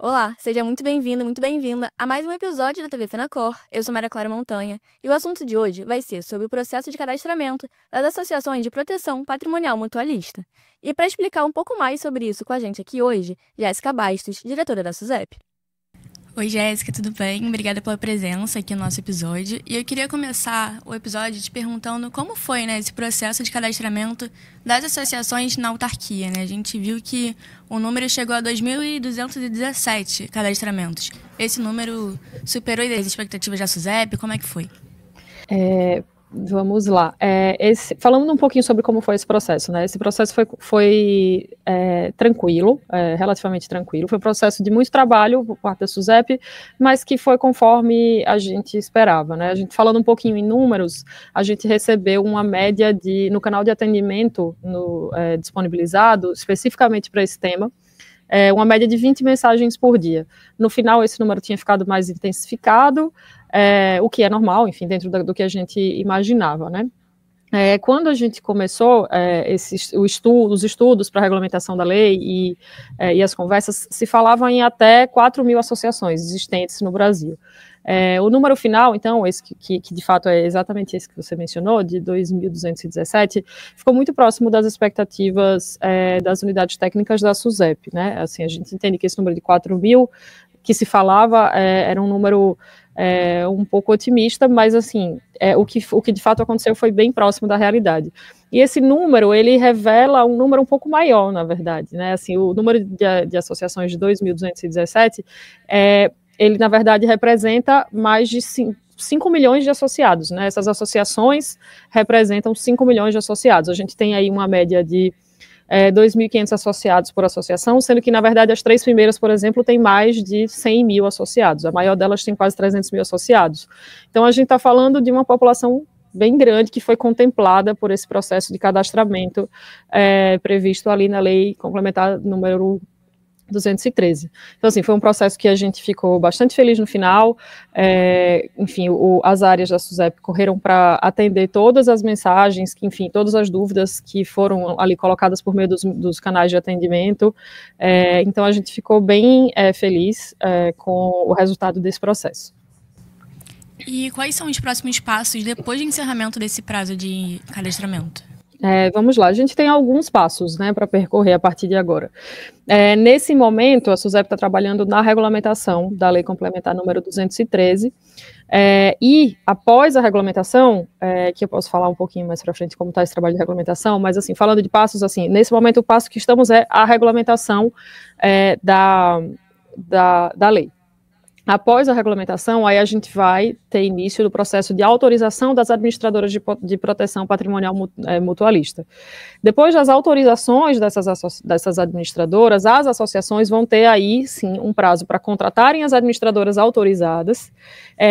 Olá, seja muito bem-vindo, muito bem-vinda a mais um episódio da TV Fenacor. Eu sou Maria Clara Montanha e o assunto de hoje vai ser sobre o processo de cadastramento das associações de proteção patrimonial mutualista. E para explicar um pouco mais sobre isso com a gente aqui hoje, Jéssica Bastos, diretora da SUSEP. Oi, Jéssica, tudo bem? Obrigada pela presença aqui no nosso episódio. E eu queria começar o episódio te perguntando como foi, esse processo de cadastramento das associações na autarquia, A gente viu que o número chegou a 2.217 cadastramentos. Esse número superou as expectativas da SUSEP? Como é que foi? Vamos lá. Falando um pouquinho sobre como foi esse processo, Esse processo foi tranquilo, relativamente tranquilo. Foi um processo de muito trabalho por parte da SUSEP, mas que foi conforme a gente esperava, A gente, falando um pouquinho em números, a gente recebeu uma média no canal de atendimento disponibilizado, especificamente para esse tema, uma média de 20 mensagens por dia. No final, esse número tinha ficado mais intensificado, o que é normal, enfim, dentro do que a gente imaginava, Quando a gente começou os estudos para a regulamentação da lei e as conversas, se falavam em até 4.000 associações existentes no Brasil. O número final, então, esse que de fato é exatamente esse que você mencionou, de 2.217, ficou muito próximo das expectativas das unidades técnicas da SUSEP, Assim, a gente entende que esse número de 4.000 que se falava era um número um pouco otimista, mas assim, o que de fato aconteceu foi bem próximo da realidade. E esse número, ele revela um número um pouco maior, na verdade, Assim, o número de associações de 2.217, ele, na verdade, representa mais de 5 milhões de associados, Essas associações representam 5 milhões de associados. A gente tem aí uma média de 2.500 associados por associação, sendo que, na verdade, as 3 primeiras, por exemplo, têm mais de 100 mil associados. A maior delas tem quase 300 mil associados. Então, a gente está falando de uma população bem grande que foi contemplada por esse processo de cadastramento previsto ali na Lei Complementar número 213. Então, assim, foi um processo que a gente ficou bastante feliz no final. Enfim, as áreas da SUSEP correram para atender todas as mensagens, enfim, todas as dúvidas que foram ali colocadas por meio dos canais de atendimento. Então, a gente ficou bem feliz com o resultado desse processo. E quais são os próximos passos depois do encerramento desse prazo de cadastramento? Vamos lá, a gente tem alguns passos para percorrer a partir de agora. Nesse momento, a SUSEP está trabalhando na regulamentação da Lei Complementar número 213, e após a regulamentação, que eu posso falar um pouquinho mais para frente como está esse trabalho de regulamentação, mas assim, falando de passos, assim, nesse momento o passo que estamos é a regulamentação da lei. Após a regulamentação, aí a gente vai ter início do processo de autorização das administradoras de proteção patrimonial mutualista. Depois das autorizações dessas administradoras, as associações vão ter aí, sim, um prazo para contratarem as administradoras autorizadas,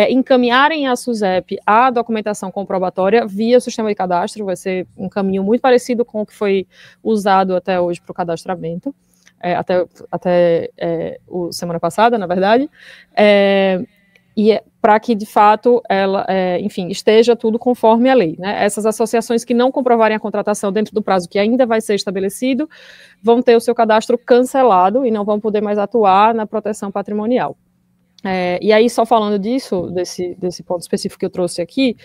encaminharem à SUSEP a documentação comprobatória via sistema de cadastro, vai ser um caminho muito parecido com o que foi usado até hoje para o cadastramento. Até semana passada, na verdade, e para que, de fato, ela, enfim, esteja tudo conforme a lei, Essas associações que não comprovarem a contratação dentro do prazo que ainda vai ser estabelecido, vão ter o seu cadastro cancelado e não vão poder mais atuar na proteção patrimonial. E aí, só falando disso, desse ponto específico que eu trouxe aqui,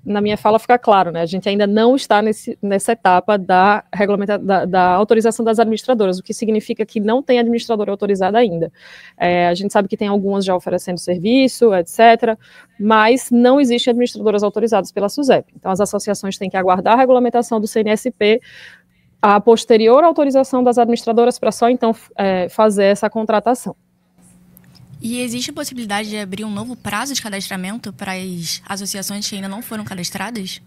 na minha fala fica claro, A gente ainda não está nessa etapa da autorização das administradoras, o que significa que não tem administradora autorizada ainda. A gente sabe que tem algumas já oferecendo serviço, etc., mas não existem administradoras autorizadas pela SUSEP. Então, as associações têm que aguardar a regulamentação do CNSP, a posterior autorização das administradoras, para só então fazer essa contratação. E existe a possibilidade de abrir um novo prazo de cadastramento para as associações que ainda não foram cadastradas?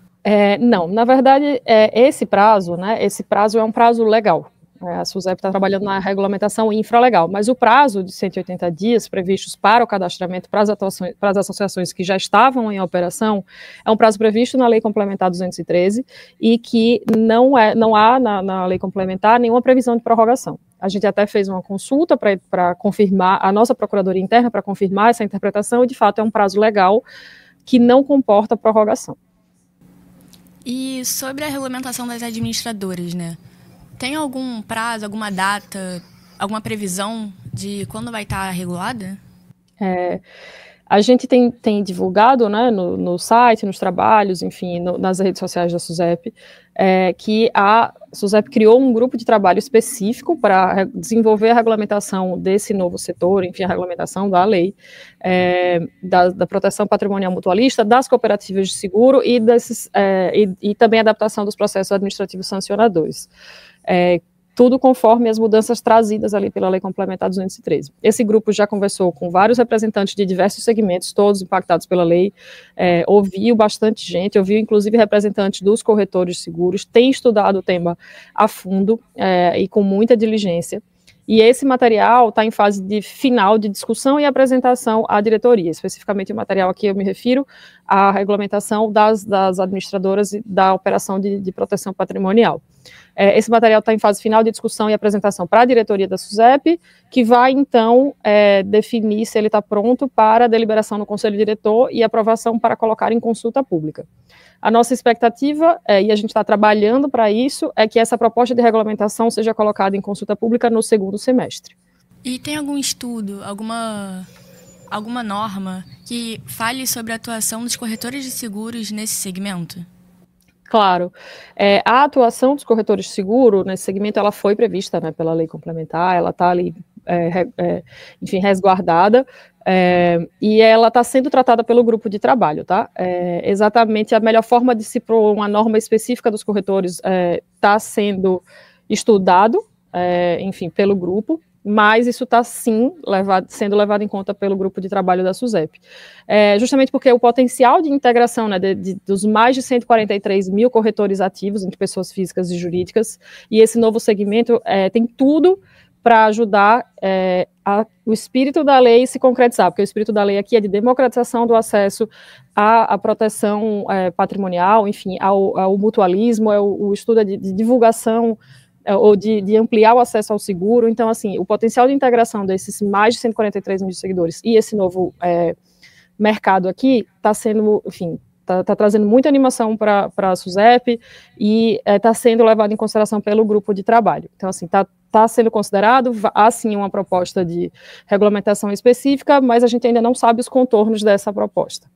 Não, na verdade, esse prazo é um prazo legal. A SUSEP está trabalhando na regulamentação infralegal, mas o prazo de 180 dias previstos para o cadastramento para as associações que já estavam em operação é um prazo previsto na Lei Complementar 213 e que não há na Lei Complementar nenhuma previsão de prorrogação. A gente até fez uma consulta para confirmar, a nossa Procuradoria Interna, para confirmar essa interpretação, e de fato é um prazo legal que não comporta prorrogação. E sobre a regulamentação das administradoras, Tem algum prazo, alguma data, alguma previsão de quando vai estar regulada? A gente tem divulgado, né, no site, nos trabalhos, enfim, nas redes sociais da SUSEP, que a SUSEP criou um grupo de trabalho específico para desenvolver a regulamentação desse novo setor, enfim, a regulamentação da lei, da proteção patrimonial mutualista, das cooperativas de seguro e também a adaptação dos processos administrativos sancionadores. Tudo conforme as mudanças trazidas ali pela Lei Complementar 213. Esse grupo já conversou com vários representantes de diversos segmentos, todos impactados pela lei, ouviu bastante gente, ouviu inclusive representantes dos corretores de seguros, tem estudado o tema a fundo e com muita diligência. E esse material está em fase final de discussão e apresentação à diretoria. Especificamente o material aqui eu me refiro à regulamentação das administradoras da operação de proteção patrimonial. Esse material está em fase final de discussão e apresentação para a diretoria da SUSEP, que vai, então, definir se ele está pronto para deliberação no Conselho Diretor e aprovação para colocar em consulta pública. A nossa expectativa, e a gente está trabalhando para isso, é que essa proposta de regulamentação seja colocada em consulta pública no segundo semestre. E tem algum estudo, alguma norma que fale sobre a atuação dos corretores de seguros nesse segmento? Claro. A atuação dos corretores de seguro nesse segmento, ela foi prevista, né, pela lei complementar, ela está ali, enfim, resguardada, e ela está sendo tratada pelo grupo de trabalho, tá? Exatamente a melhor forma de se pôr uma norma específica dos corretores está sendo estudado, enfim, pelo grupo, mas isso está, sim, sendo levado em conta pelo grupo de trabalho da SUSEP. Justamente porque o potencial de integração, né, dos mais de 143 mil corretores ativos entre pessoas físicas e jurídicas, e esse novo segmento tem tudo para ajudar o espírito da lei se concretizar, porque o espírito da lei aqui é de democratização do acesso à proteção patrimonial, enfim, ao mutualismo, o estudo de divulgação ou de ampliar o acesso ao seguro. Então, assim, o potencial de integração desses mais de 143 mil seguidores e esse novo mercado aqui está sendo, enfim, está trazendo muita animação para a SUSEP e está sendo levado em consideração pelo grupo de trabalho. Então, assim, está sendo considerado, há sim uma proposta de regulamentação específica, mas a gente ainda não sabe os contornos dessa proposta.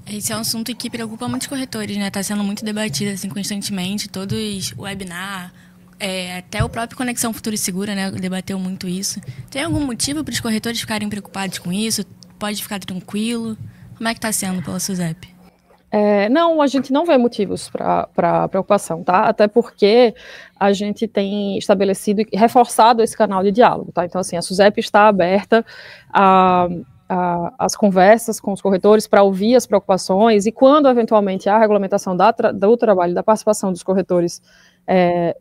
Esse é um assunto que preocupa muitos corretores, né? Está sendo muito debatido assim, constantemente, todos webinar, até o próprio Conexão Futuro e Segura, né, debateu muito isso. Tem algum motivo para os corretores ficarem preocupados com isso? Pode ficar tranquilo? Como é que está sendo pela SUSEP? Não, a gente não vê motivos para preocupação, tá? Até porque a gente tem estabelecido e reforçado esse canal de diálogo, tá? Então, assim, a SUSEP está aberta às conversas com os corretores para ouvir as preocupações, e quando, eventualmente, a regulamentação do trabalho, da participação dos corretores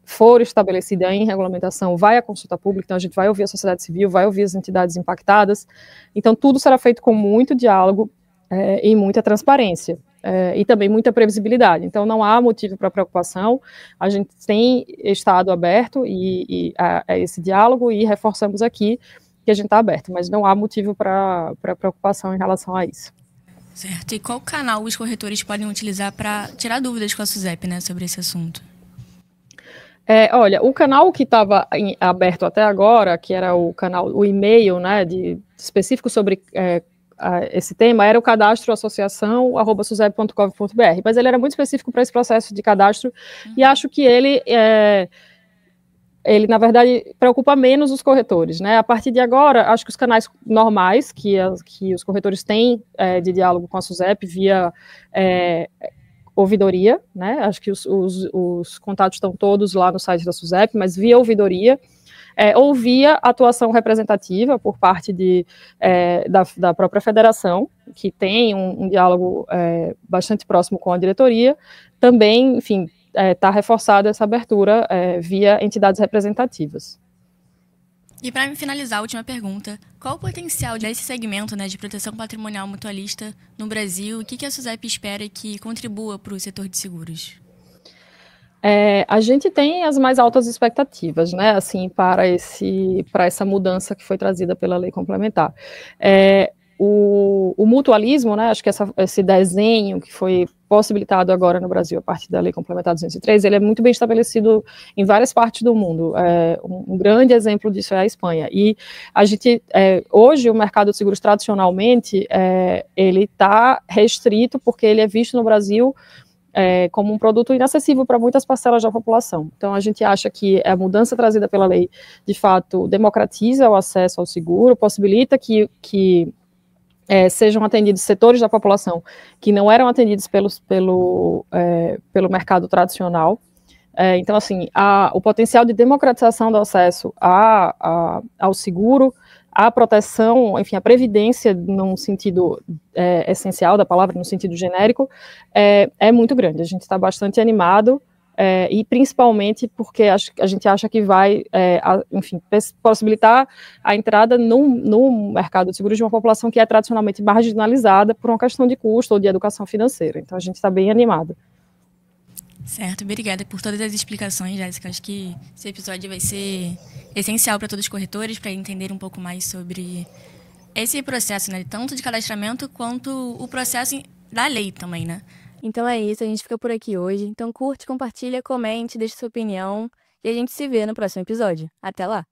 for estabelecida em regulamentação, vai à consulta pública, então a gente vai ouvir a sociedade civil, vai ouvir as entidades impactadas, então tudo será feito com muito diálogo e muita transparência, e também muita previsibilidade, então não há motivo para preocupação, a gente tem estado aberto a esse diálogo e reforçamos aqui que a gente está aberto, mas não há motivo para preocupação em relação a isso. Certo, e qual canal os corretores podem utilizar para tirar dúvidas com a SUSEP, né, sobre esse assunto? Olha, o canal que estava aberto até agora, que era o e-mail, né, específico sobre esse tema, era o cadastro associação@susep.gov.br, mas ele era muito específico para esse processo de cadastro, e acho que ele, na verdade, preocupa menos os corretores, né? A partir de agora, acho que os canais normais que os corretores têm de diálogo com a SUSEP via ouvidoria, né? Acho que os contatos estão todos lá no site da SUSEP, mas via ouvidoria, ou via atuação representativa por parte da própria federação, que tem um diálogo bastante próximo com a diretoria, também, enfim, está reforçada essa abertura via entidades representativas. E para finalizar, a última pergunta, qual o potencial desse segmento, né, de proteção patrimonial mutualista no Brasil? O que a SUSEP espera que contribua para o setor de seguros? A gente tem as mais altas expectativas, né, assim, para essa mudança que foi trazida pela lei complementar. o mutualismo, né, acho que esse desenho que foi possibilitado agora no Brasil a partir da Lei Complementar 203, ele é muito bem estabelecido em várias partes do mundo. Um grande exemplo disso é a Espanha. E a gente, hoje, o mercado de seguros tradicionalmente, ele está restrito porque ele é visto no Brasil como um produto inacessível para muitas parcelas da população. Então, a gente acha que a mudança trazida pela lei, de fato, democratiza o acesso ao seguro, possibilita que sejam atendidos setores da população que não eram atendidos pelo mercado tradicional. Então, assim, o potencial de democratização do acesso ao seguro, à proteção, enfim, a previdência, num sentido essencial da palavra, no sentido genérico, é muito grande. A gente está bastante animado, e principalmente porque a gente acha que vai, enfim, possibilitar a entrada no mercado de seguros de uma população que é tradicionalmente marginalizada por uma questão de custo ou de educação financeira. Então, a gente está bem animado. Certo, obrigada por todas as explicações, Jéssica. Acho que esse episódio vai ser essencial para todos os corretores, para entender um pouco mais sobre esse processo, né, tanto de cadastramento quanto o processo da lei também, né? Então é isso, a gente fica por aqui hoje. Então curte, compartilha, comente, deixe sua opinião e a gente se vê no próximo episódio. Até lá!